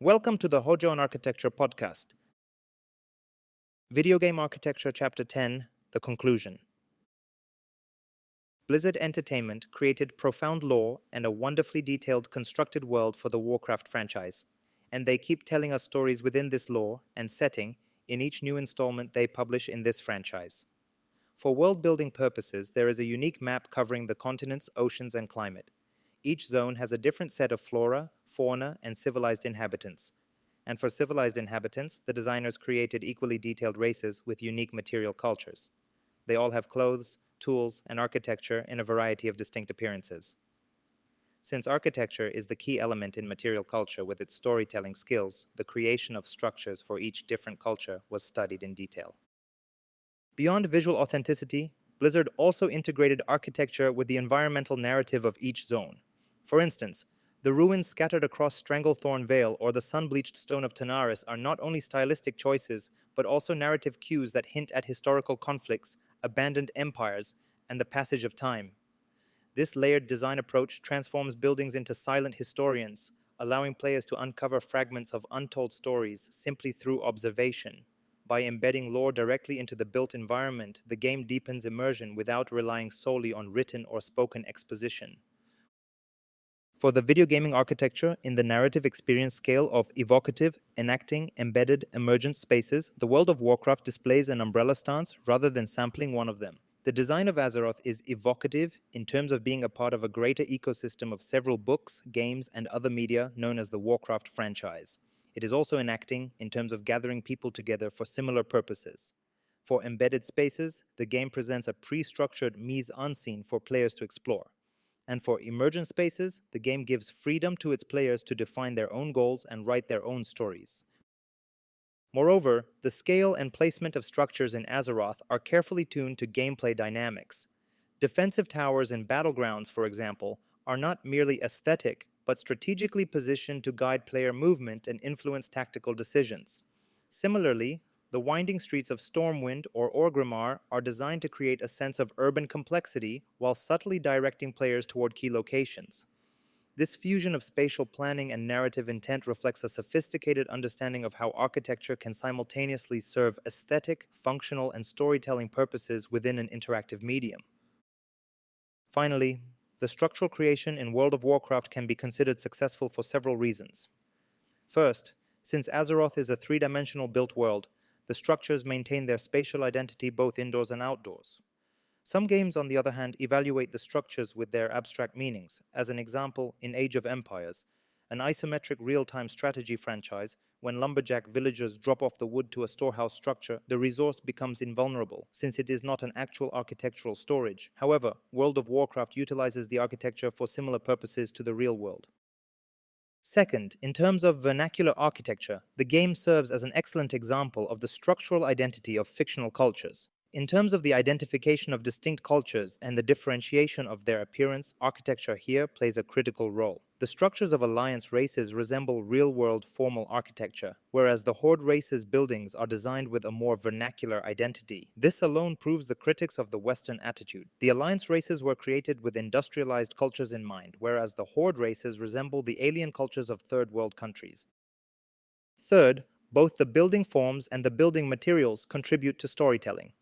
Welcome to the Hojo on Architecture podcast. Video Game Architecture Chapter 10, The Conclusion. Blizzard Entertainment created profound lore and a wonderfully detailed constructed world for the Warcraft franchise, and they keep telling us stories within this lore and setting in each new installment they publish in this franchise. For world-building purposes, there is a unique map covering the continents, oceans, and climate. Each zone has a different set of flora, fauna, and civilized inhabitants. And for civilized inhabitants, the designers created equally detailed races with unique material cultures. They all have clothes, tools, and architecture in a variety of distinct appearances. Since architecture is the key element in material culture with its storytelling skills, the creation of structures for each different culture was studied in detail. Beyond visual authenticity, Blizzard also integrated architecture with the environmental narrative of each zone. For instance, the ruins scattered across Stranglethorn Vale or the sun-bleached stone of Tanaris are not only stylistic choices, but also narrative cues that hint at historical conflicts, abandoned empires, and the passage of time. This layered design approach transforms buildings into silent historians, allowing players to uncover fragments of untold stories simply through observation. By embedding lore directly into the built environment, the game deepens immersion without relying solely on written or spoken exposition. For the video gaming architecture in the narrative experience scale of evocative, enacting, embedded, emergent spaces, the World of Warcraft displays an umbrella stance rather than sampling one of them. The design of Azeroth is evocative in terms of being a part of a greater ecosystem of several books, games, and other media known as the Warcraft franchise. It is also enacting in terms of gathering people together for similar purposes. For embedded spaces, the game presents a pre-structured mise-en-scene for players to explore. And for emergent spaces, the game gives freedom to its players to define their own goals and write their own stories. Moreover, the scale and placement of structures in Azeroth are carefully tuned to gameplay dynamics. Defensive towers in battlegrounds, for example, are not merely aesthetic, but strategically positioned to guide player movement and influence tactical decisions. Similarly, the winding streets of Stormwind or Orgrimmar are designed to create a sense of urban complexity while subtly directing players toward key locations. This fusion of spatial planning and narrative intent reflects a sophisticated understanding of how architecture can simultaneously serve aesthetic, functional, and storytelling purposes within an interactive medium. Finally, the structural creation in World of Warcraft can be considered successful for several reasons. First, since Azeroth is a three-dimensional built world, the structures maintain their spatial identity both indoors and outdoors. Some games, on the other hand, evaluate the structures with their abstract meanings. As an example, in Age of Empires, an isometric real-time strategy franchise, when lumberjack villagers drop off the wood to a storehouse structure, the resource becomes invulnerable, since it is not an actual architectural storage. However, World of Warcraft utilizes the architecture for similar purposes to the real world. Second, in terms of vernacular architecture, the game serves as an excellent example of the structural identity of fictional cultures. In terms of the identification of distinct cultures and the differentiation of their appearance, architecture here plays a critical role. The structures of Alliance races resemble real-world formal architecture, whereas the Horde races' buildings are designed with a more vernacular identity. This alone proves the critics of the Western attitude. The Alliance races were created with industrialized cultures in mind, whereas the Horde races resemble the alien cultures of third-world countries. Third, both the building forms and the building materials contribute to storytelling.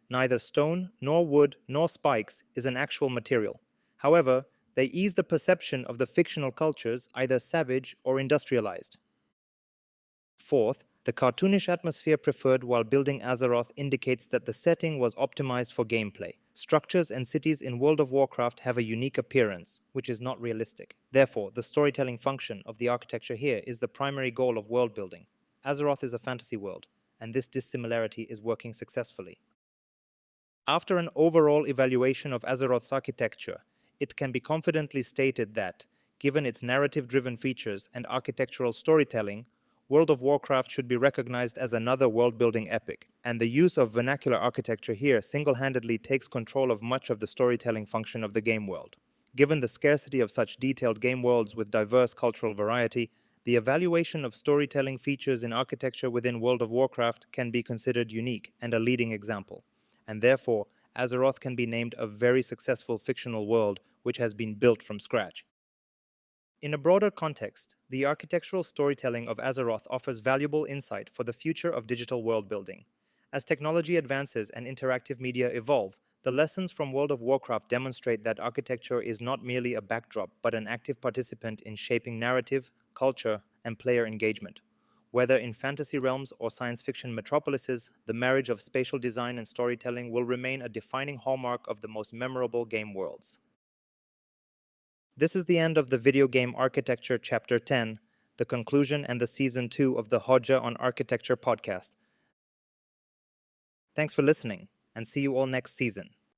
Neither stone, nor wood, nor spikes is an actual material. However, they ease the perception of the fictional cultures either savage or industrialized. Fourth, the cartoonish atmosphere preferred while building Azeroth indicates that the setting was optimized for gameplay. Structures and cities in World of Warcraft have a unique appearance, which is not realistic. Therefore, the storytelling function of the architecture here is the primary goal of world building. Azeroth is a fantasy world, and this dissimilarity is working successfully. After an overall evaluation of Azeroth's architecture, it can be confidently stated that, given its narrative-driven features and architectural storytelling, World of Warcraft should be recognized as another world-building epic, and the use of vernacular architecture here single-handedly takes control of much of the storytelling function of the game world. Given the scarcity of such detailed game worlds with diverse cultural variety, the evaluation of storytelling features in architecture within World of Warcraft can be considered unique and a leading example. And therefore, Azeroth can be named a very successful fictional world which has been built from scratch. In a broader context, the architectural storytelling of Azeroth offers valuable insight for the future of digital world building. As technology advances and interactive media evolve, the lessons from World of Warcraft demonstrate that architecture is not merely a backdrop, but an active participant in shaping narrative, culture, and player engagement. Whether in fantasy realms or science fiction metropolises, the marriage of spatial design and storytelling will remain a defining hallmark of the most memorable game worlds. This is the end of the Video Game Architecture Chapter 10, the conclusion and the Season 2 of the Hodja on Architecture podcast. Thanks for listening, and see you all next season.